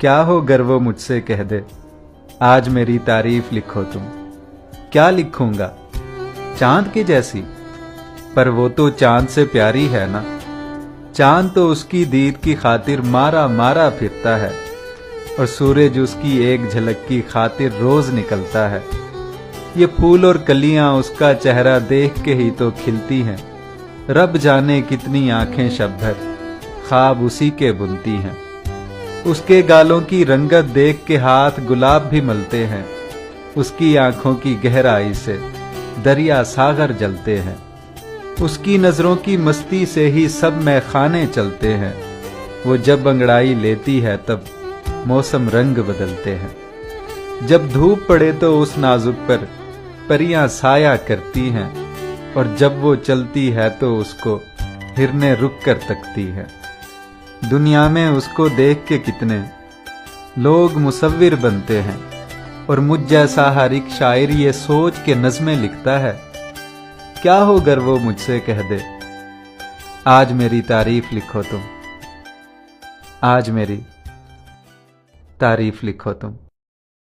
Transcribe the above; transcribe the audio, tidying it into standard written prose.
क्या हो गर वो मुझसे कह दे, आज मेरी तारीफ लिखो तुम। क्या लिखूंगा, चांद की जैसी, पर वो तो चांद से प्यारी है ना। चांद तो उसकी दीद की खातिर मारा मारा फिरता है, और सूरज उसकी एक झलक की खातिर रोज निकलता है। ये फूल और कलियां उसका चेहरा देख के ही तो खिलती हैं। रब जाने कितनी आंखें शब भर ख्वाब उसी के बुनती हैं। उसके गालों की रंगत देख के हाथ गुलाब भी मलते हैं। उसकी आंखों की गहराई से दरिया सागर जलते हैं। उसकी नजरों की मस्ती से ही सब मैखाने चलते हैं। वो जब अंगड़ाई लेती है तब मौसम रंग बदलते हैं। जब धूप पड़े तो उस नाजुक पर परियां साया करती हैं, और जब वो चलती है तो उसको हिरने रुक कर तकती है। दुनिया में उसको देख के कितने लोग मुसव्विर बनते हैं, और मुझ जैसा हर एक शायर ये सोच के नज़में लिखता है। क्या हो गर वो मुझसे कह दे, आज मेरी तारीफ लिखो तुम। आज मेरी तारीफ लिखो तुम।